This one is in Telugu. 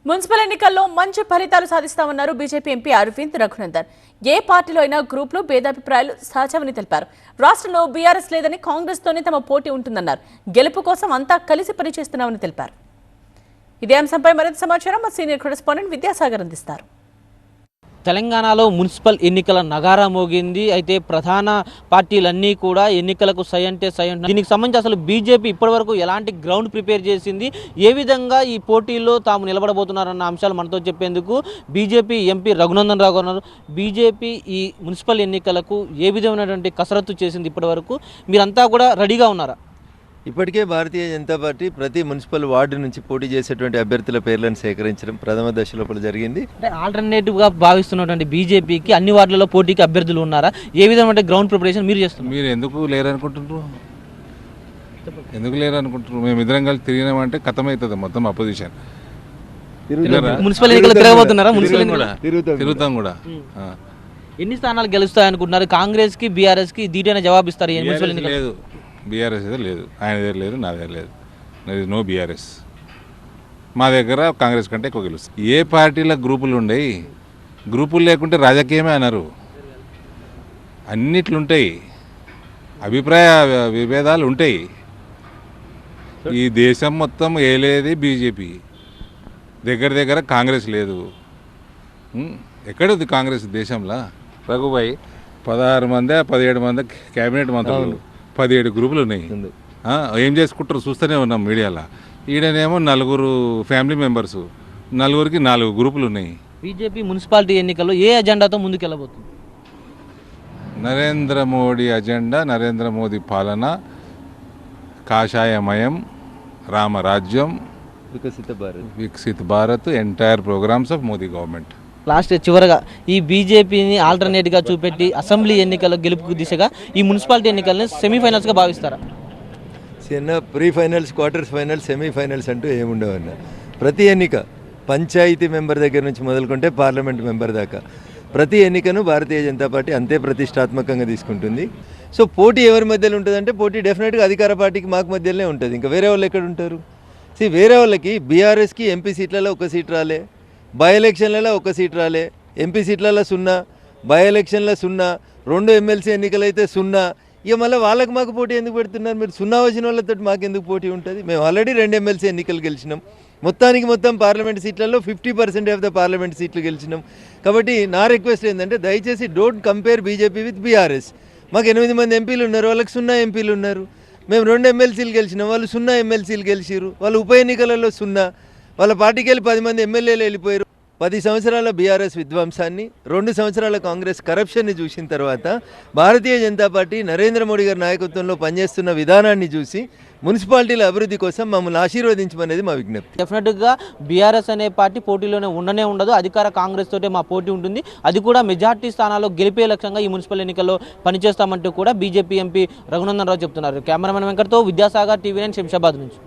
మున్సిపల్ ఎన్నికల్లో మంచి ఫలితాలు సాధిస్తామన్నారు బీజేపీ ఎంపీ అరవింద్ రఘునందన్. ఏ పార్టీలో అయినా గ్రూప్లో భేదాభిప్రాయాలు సహజమని తెలిపారు. రాష్ట్రంలో బీఆర్ఎస్ లేదని కాంగ్రెస్ తోనే తమ పోటీ ఉంటుందన్నారు. గెలుపు కోసం అంతా కలిసి పనిచేస్తున్నామని తెలిపారు. ఇదే అంశంపై మరింత సమాచారం మా సీనియర్ కరెస్పాండెంట్ విద్యాసాగర్ అందిస్తారు. తెలంగాణలో మున్సిపల్ ఎన్నికల నగారా మోగింది. అయితే ప్రధాన పార్టీలన్నీ కూడా ఎన్నికలకు సై అంటే సై అంటున్నారు. దీనికి సంబంధించి అసలు బీజేపీ ఇప్పటివరకు ఎలాంటి గ్రౌండ్ ప్రిపేర్ చేసింది, ఏ విధంగా ఈ పోటీల్లో తాము నిలబడబోతున్నారన్న అంశాలు మనతో చెప్పేందుకు బీజేపీ ఎంపీ రఘునందన్ రావు ఉన్నారు. బీజేపీ ఈ మున్సిపల్ ఎన్నికలకు ఏ విధమైనటువంటి కసరత్తు చేసింది ఇప్పటివరకు, మీరంతా కూడా రెడీగా ఉన్నారా? ఇప్పటికే భారతీయ జనతా పార్టీ ప్రతి మున్సిపల్ వార్డు నుంచి పోటీ చేసేటువంటి అభ్యర్థుల పేర్లను సేకరించడం ప్రథమ దశ లోపల జరిగింది. అంటే ఆల్టర్నేటివ్గా భావిస్తున్నటువంటి బీజేపీకి అన్ని వార్డులలో పోటీకి అభ్యర్థులు ఉన్నారా? ఏ విధమైన గ్రౌండ్ ప్రిపరేషన్ మీరు చేస్తున్నారు? మీరు ఎందుకు లేరనుకుంటున్నారు? మేము ఇద్దరం కలిసి తిరిగినామంటే కథమవుతుంది మొత్తం అపోజిషన్. మున్సిపల్ ఎన్నికలు తిరగబోతున్నారా? తిరుగుతాం కూడా. ఎన్ని స్థానాలు గెలుస్తాయనుకుంటున్నారు? కాంగ్రెస్ కి బీఆర్ఎస్ కి ధీటైన జవాబు ఇస్తారు? మున్సిపల్ ఎన్నికలు లేదు, బీఆర్ఎస్ అయితే లేదు, ఆయన దగ్గర లేదు, నా దగ్గర లేదు. No BRS. మా దగ్గర కాంగ్రెస్ కంటే ఎక్కువ గెలుస్తుంది. ఏ పార్టీల గ్రూపులు ఉండేవి? గ్రూపులు లేకుంటే రాజకీయమే అన్నారు. అన్నిట్లుంటాయి, అభిప్రాయ విభేదాలు ఉంటాయి. ఈ దేశం మొత్తం ఏలేది బీజేపీ, దగ్గర కాంగ్రెస్ లేదు. ఎక్కడుంది కాంగ్రెస్ దేశంలో? రఘుబాయ్ 16 మంది 17 మంది క్యాబినెట్ మంత్రులు, 17 గ్రూపులు ఉన్నాయి. ఏం చేసుకుంటారు చూస్తూనే ఉన్నాం మీడియాలో. ఈడనేమో 4 ఫ్యామిలీ మెంబర్స్, 4కి 4 గ్రూపులు ఉన్నాయి. బీజేపీ మున్సిపాలిటీ ఎన్నికల్లో ఏ అజెండాతో ముందుకెళ్ళబోతుంది? నరేంద్ర మోడీ అజెండా, నరేంద్ర మోదీ పాలన, కాషాయమయం, రామరాజ్యం, Viksit Bharat, entire programs of Modi government. Last చివరగా ఈ బీజేపీని ఆల్టర్నేట్గా చూపెట్టి అసెంబ్లీ ఎన్నికల గెలుపుకు దిశగా ఈ మున్సిపాలిటీ ఎన్నికలను సెమీఫైనల్స్గా భావిస్తారా? చిన్న pre finals, quarters finals, semifinals అంటూ ఏముండవన్న. ప్రతి ఎన్నిక పంచాయతీ మెంబర్ దగ్గర నుంచి మొదలుకుంటే పార్లమెంట్ మెంబర్ దాకా ప్రతి ఎన్నికను భారతీయ జనతా పార్టీ అంతే ప్రతిష్టాత్మకంగా తీసుకుంటుంది. సో పోటీ ఎవరి మధ్యలో ఉంటుందంటే పోటీ డెఫినెట్గా అధికార పార్టీకి మాకు మధ్యలోనే ఉంటుంది. ఇంకా వేరే వాళ్ళు ఎక్కడ ఉంటారు? వేరే వాళ్ళకి బీఆర్ఎస్కి ఎంపీ సీట్లలో 1 సీట్ రాలే, బై ఎలక్షన్లలో 1 సీట్ రాలే, ఎంపీ సీట్లలో 0, బై ఎలక్షన్లో 0, 2 ఎమ్మెల్సీ ఎన్నికలైతే 0. ఇక మళ్ళీ వాళ్ళకి మాకు పోటీ ఎందుకు పెడుతున్నారు? మీరు 0 వచ్చిన వాళ్ళతో మాకు ఎందుకు పోటీ ఉంటుంది? మేము ఆల్రెడీ 2 ఎమ్మెల్సీ ఎన్నికలు గెలిచినాం. మొత్తం పార్లమెంట్ సీట్లలో 50% ఆఫ్ ద పార్లమెంట్ సీట్లు గెలిచినాం. కాబట్టి నా రిక్వెస్ట్ ఏంటంటే దయచేసి don't compare BJP with BRS. మాకు 8 మంది ఎంపీలు ఉన్నారు, వాళ్ళకి 0 ఎంపీలు ఉన్నారు. మేము 2 ఎమ్మెల్సీలు గెలిచినాం, వాళ్ళు 0 ఎమ్మెల్సీలు గెలిచిరు. వాళ్ళు ఉప ఎన్నికలలో 0, వాళ్ళ పార్టీకి వెళ్ళి 10 మంది ఎమ్మెల్యేలు వెళ్ళిపోయారు. 10 సంవత్సరాల బీఆర్ఎస్ విధ్వంసాన్ని, 2 సంవత్సరాల కాంగ్రెస్ కరప్షన్ని చూసిన తర్వాత భారతీయ జనతా పార్టీ నరేంద్ర మోడీ గారి నాయకత్వంలో పనిచేస్తున్న విధానాన్ని చూసి మున్సిపాలిటీల అభివృద్ధి కోసం మమ్మల్ని ఆశీర్వదించమనేది మా విజ్ఞప్తి. డెఫినెట్గా బీఆర్ఎస్ అనే పార్టీ పోటీలోనే ఉండదు. అధికార కాంగ్రెస్ తోటే మా పోటీ ఉంటుంది. అది కూడా మెజార్టీ స్థానాల్లో గెలిపే లక్ష్యంగా ఈ మున్సిపల్ ఎన్నికల్లో పనిచేస్తామంటూ కూడా బీజేపీ ఎంపీ రఘునందన్ రావు చెప్తున్నారు. కెమెరామెన్ వెంకట్తో విద్యాసాగర్, TV9 శంషాబాద్ నుంచి.